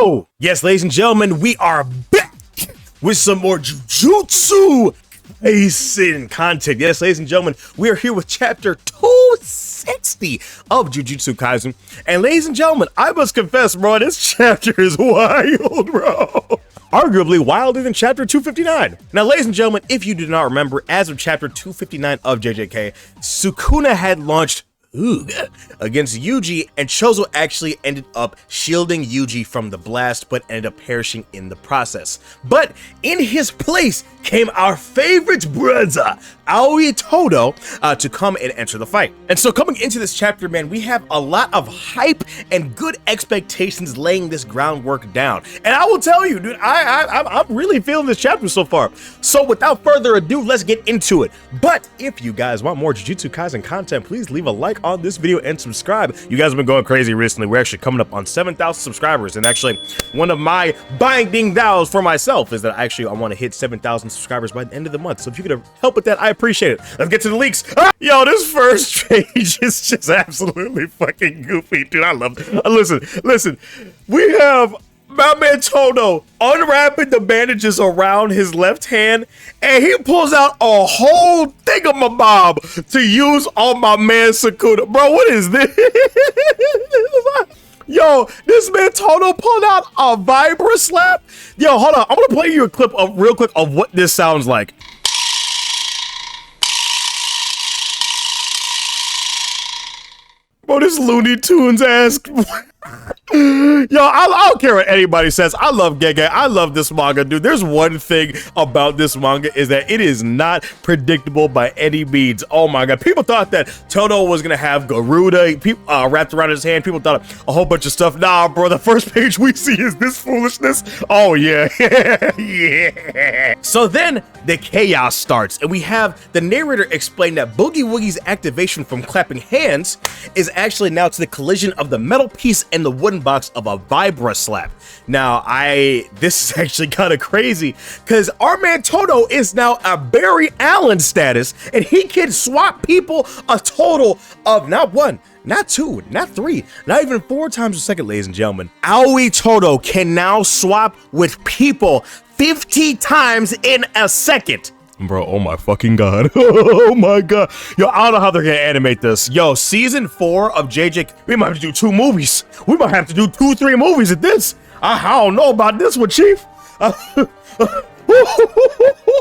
go! Yes, ladies and gentlemen, we are back with some more Jujutsu Kaisen content. Yes, ladies and gentlemen, we are here with chapter 260 of Jujutsu Kaisen. And ladies and gentlemen, I must confess, bro, this chapter is wild, bro. Arguably wilder than chapter 259. Now, ladies and gentlemen, if you do not remember, as of chapter 259 of JJK, Sukuna had launched against Yuji, and Chozo actually ended up shielding Yuji from the blast, but ended up perishing in the process. But in his place came our favorite brother, Aoi Todo, to come and enter the fight. And so coming into this chapter, man, we have a lot of hype and good expectations laying this groundwork down. And I will tell you, dude, I'm really feeling this chapter so far. So without further ado, let's get into it. But if you guys want more Jujutsu Kaisen content, please leave a like on this video and subscribe. You guys have been going crazy recently. We're actually coming up on 7,000 subscribers, and actually one of my binding vows for myself is that I want to hit 7,000 subscribers by the end of the month. So if you could help with that, I appreciate it. Let's get to the leaks. Yo, this first page is just absolutely fucking goofy, dude. I love it. Listen, we have my man Todo unwrapping the bandages around his left hand, and he pulls out a whole thingamabob to use on my man Sukuna. Bro, what is this? Yo, this man Todo pulled out a vibra slap. Yo, hold on. I'm gonna play you a clip of real quick of what this sounds like. Bro, this Looney Tunes ass. Yo, I don't care what anybody says. I love Gege. I love this manga, dude. There's one thing about this manga is that it is not predictable by any means. Oh my god. People thought that Todo was gonna have Garuda wrapped around his hand. People thought a whole bunch of stuff. Nah, bro, the first page we see is this foolishness. Oh yeah. Yeah. So then the chaos starts, and we have the narrator explain that Boogie Woogie's activation from clapping hands is actually now to the collision of the metal piece and the wooden box of a vibra slap. Now, this is actually kind of crazy, because our man Todo is now a Barry Allen status, and he can swap people a total of not one, not two, not three, not even 4 times a second, ladies and gentlemen. Aoi Todo can now swap with people 50 times in a second. Bro, oh my fucking god. Oh my god. Yo, I don't know how they're gonna animate this. Yo, season 4 of JJ, we might have to do 2 movies. We might have to do 2-3 movies at this. I don't know about this one, Chief.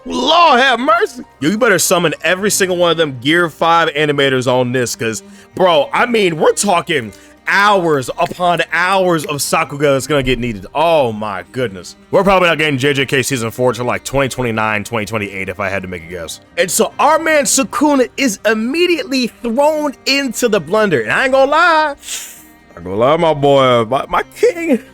Lord have mercy. Yo, you better summon every single one of them Gear 5 animators on this, because, bro, I mean, we're talking hours upon hours of Sakuga that's gonna get needed. Oh my goodness. We're probably not getting JJK season 4 till like 2029, 2028 if I had to make a guess. And so our man Sukuna is immediately thrown into the blender. And I ain't gonna lie, my boy, my king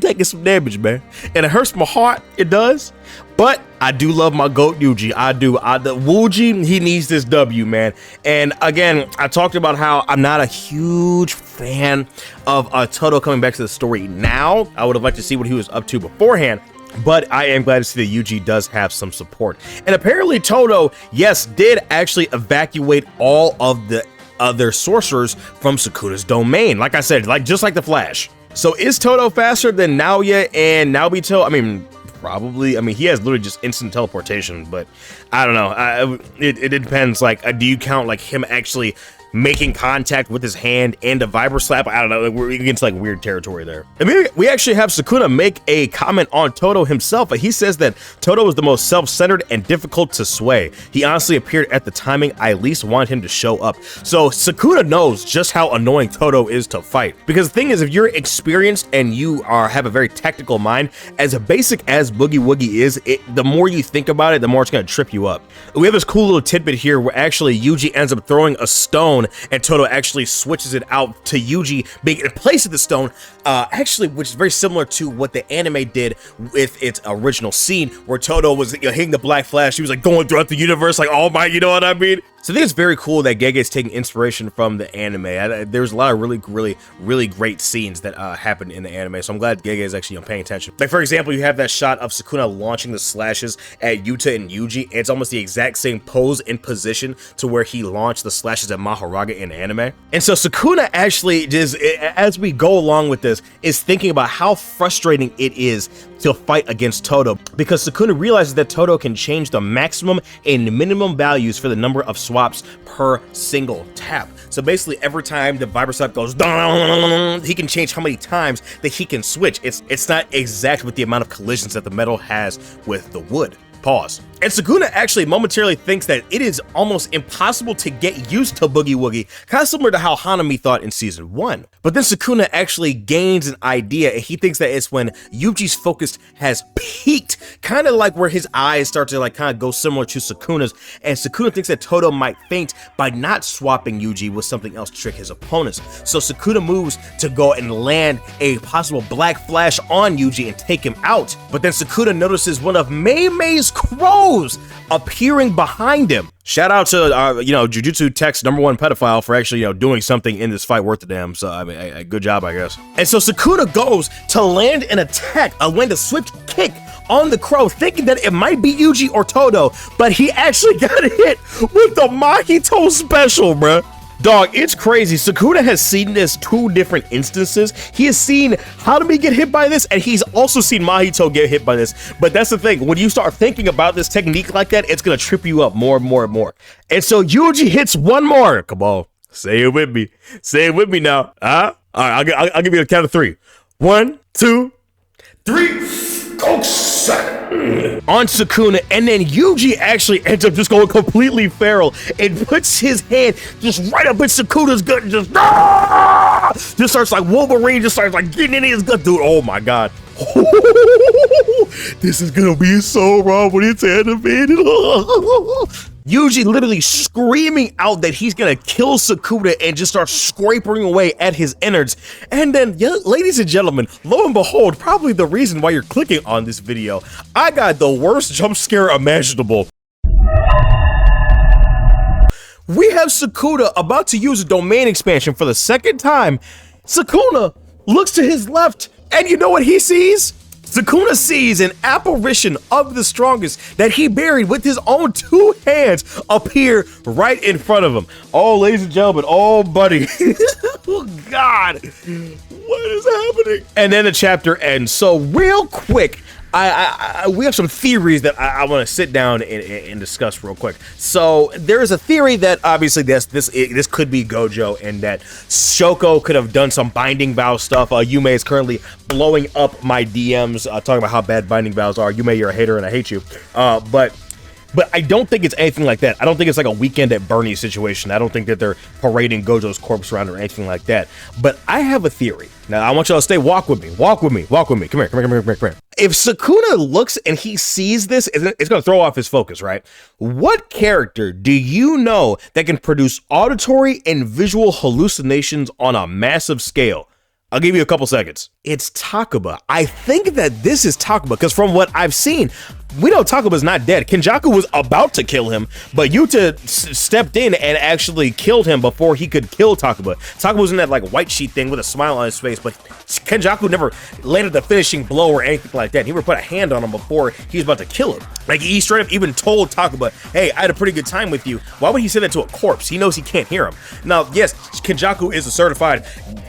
taking some damage, man. And it hurts my heart, it does. But I do love my GOAT Yuji. I do. The Wuji, he needs this W, man. And again, I talked about how I'm not a huge fan of Todo coming back to the story now. I would have liked to see what he was up to beforehand. But I am glad to see that Yuji does have some support. And apparently Todo, yes, did actually evacuate all of the other sorcerers from Sukuna's domain. Like I said, just like the Flash. So is Todo faster than Naoya and Naobito? I mean, probably. I mean, he has literally just instant teleportation, but I don't know. It depends. Like, do you count like him actually making contact with his hand and a vibra slap? I don't know. We're against like weird territory there. I mean, we actually have Sukuna make a comment on Todo himself. He says that Todo was the most self-centered and difficult to sway. He honestly appeared at the timing I least wanted him to show up. So Sukuna knows just how annoying Todo is to fight. Because the thing is, if you're experienced and you have a very tactical mind, as basic as Boogie Woogie is, the more you think about it, the more it's gonna trip you up. We have this cool little tidbit here where actually Yuji ends up throwing a stone, and Todo actually switches it out to Yuji being in place of the stone, actually, which is very similar to what the anime did with its original scene, where Todo was hitting the Black Flash. He was like going throughout the universe, like, oh my, you know what I mean? So I think it's very cool that Gege is taking inspiration from the anime. There's a lot of really great scenes that happen in the anime, so I'm glad Gege is actually paying attention. Like, for example, you have that shot of Sukuna launching the slashes at Yuta and Yuji, and it's almost the exact same pose and position to where he launched the slashes at Mahoraga in anime. And so Sukuna actually, just as we go along with this, is thinking about how frustrating it is to fight against Todo, because Sukuna realizes that Todo can change the maximum and minimum values for the number of swaps per single tap. So basically every time the Vibroswap goes down, he can change how many times that he can switch. It's not exact with the amount of collisions that the metal has with the wood. Pause. And Sukuna actually momentarily thinks that it is almost impossible to get used to Boogie Woogie, kind of similar to how Hanami thought in season 1. But then Sukuna actually gains an idea, and he thinks that it's when Yuji's focus has peaked, kind of like where his eyes start to like kind of go similar to Sukuna's, and Sukuna thinks that Todo might faint by not swapping Yuji with something else to trick his opponents. So Sukuna moves to go and land a possible Black Flash on Yuji and take him out. But then Sukuna notices one of Mei's crows appearing behind him. Shout out to Jujutsu Tech's #1 pedophile for actually doing something in this fight worth the damn. So I mean, good job, I guess. And so Sukuna goes to land an attack, land a swift kick on the crow, thinking that it might be Yuji or Todo, but he actually got hit with the Mahito special, bruh. Dog, it's crazy. Sukuna has seen this 2 different instances. He has seen Hanami get hit by this, and he's also seen Mahito get hit by this. But that's the thing. When you start thinking about this technique like that, it's going to trip you up more and more and more. And so Yuji hits one more. Come on. Say it with me. Say it with me now. All right, I'll give you a count of 3. 1, 2, 3. On Sukuna, and then Yuji actually ends up just going completely feral and puts his hand just right up in Sukuna's gut and just starts like Wolverine, just starts like getting in his gut. Dude, oh my god. This is gonna be so raw when it's animated. Yuji literally screaming out that he's gonna kill Sukuna and just start scraping away at his innards. And then, ladies and gentlemen, lo and behold, probably the reason why you're clicking on this video, I got the worst jump scare imaginable. We have Sukuna about to use a domain expansion for the 2nd time. Sukuna looks to his left, and you know what he sees? Sukuna sees an apparition of the strongest that he buried with his own 2 hands appear right in front of him. Oh, ladies and gentlemen, oh, buddy. Oh, God. What is happening? And then the chapter ends. So real quick, we have some theories that I want to sit down and discuss real quick. So there is a theory that obviously this could be Gojo, and that Shoko could have done some binding vow stuff. Yume is currently blowing up my DMs, talking about how bad binding vows are. Yume, you're a hater and I hate you. But I don't think it's anything like that. I don't think it's like a Weekend at Bernie's situation. I don't think that they're parading Gojo's corpse around or anything like that. But I have a theory. Now, I want y'all to walk with me. Walk with me. Walk with me. Come here. If Sukuna looks and he sees this, it's going to throw off his focus, right? What character do you know that can produce auditory and visual hallucinations on a massive scale? I'll give you a couple seconds. It's Takuba. I think that this is Takuba, because from what I've seen, we know Takuba's not dead. Kenjaku was about to kill him, but Yuta stepped in and actually killed him before he could kill Takuba. Takuba was in that like white sheet thing with a smile on his face, but Kenjaku never landed the finishing blow or anything like that. He never put a hand on him before he was about to kill him. Like, he straight up even told Takuba, hey, I had a pretty good time with you. Why would he say that to a corpse? He knows he can't hear him. Now, yes, Kenjaku is a certified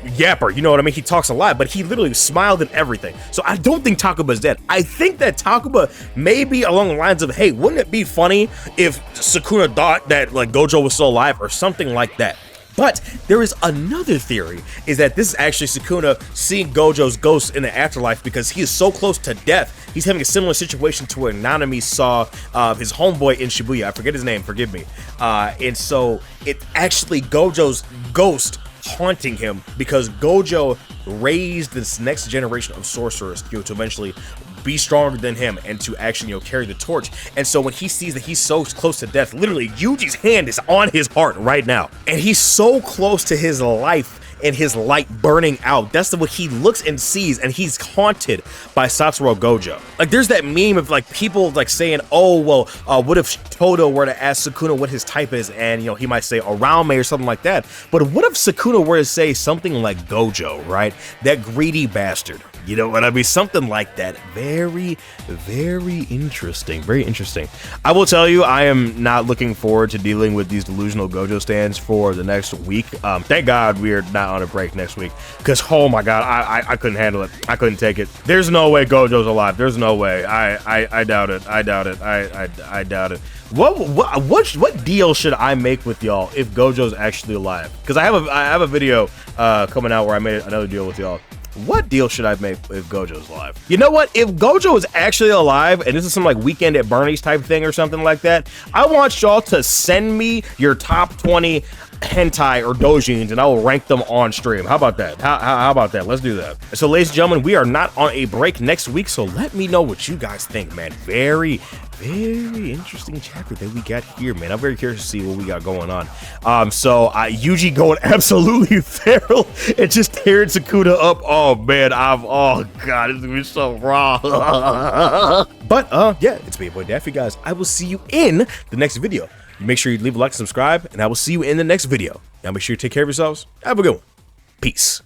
yapper, you know what I mean? He talks a lot, but he literally smiled and everything. So I don't think Takuba's dead. I think that Takuba may be along the lines of, hey, wouldn't it be funny if Sukuna thought that like Gojo was still alive or something like that? But there is another theory, is that this is actually Sukuna seeing Gojo's ghost in the afterlife, because he is so close to death. He's having a similar situation to where Nanami saw his homeboy in Shibuya. I forget his name, forgive me. And so it's actually Gojo's ghost haunting him, because Gojo raised this next generation of sorcerers to eventually be stronger than him and to actually carry the torch. And so when he sees that he's so close to death, literally Yuji's hand is on his heart right now, and he's so close to his life and his light burning out. That's what he looks and sees, and he's haunted by Satoru Gojo. Like, there's that meme of like people like saying, oh well, what if Todo were to ask Sukuna what his type is, and you know, he might say around me or something like that. But what if Sukuna were to say something like Gojo, right? That greedy bastard. You know what I mean? Something like that. Very, very interesting. Very interesting. I will tell you, I am not looking forward to dealing with these delusional Gojo stands for the next week. Thank God we are not on a break next week, because oh my God, I couldn't handle it. I couldn't take it. There's no way Gojo's alive. There's no way. I doubt it. I doubt it. I doubt it. What deal should I make with y'all if Gojo's actually alive? Because I have a video coming out where I made another deal with y'all. What deal should I make if Gojo's alive? You know what? If Gojo is actually alive, and this is some like Weekend at Bernie's type thing or something like that, I want y'all to send me your top 20 hentai or doujins, and I will rank them on stream. How about that? How about that? Let's do that. So, ladies and gentlemen, we are not on a break next week, so let me know what you guys think, man. Very interesting chapter that we got here, man. I'm very curious to see what we got going on. Yuji going absolutely feral and just tearing Sukuna up. Oh man, oh god, it's gonna be so raw. But yeah, it's me, your boy Daffy, guys. I will see you in the next video. Make sure you leave a like and subscribe, and I will see you in the next video. Now make sure you take care of yourselves. Have a good one. Peace.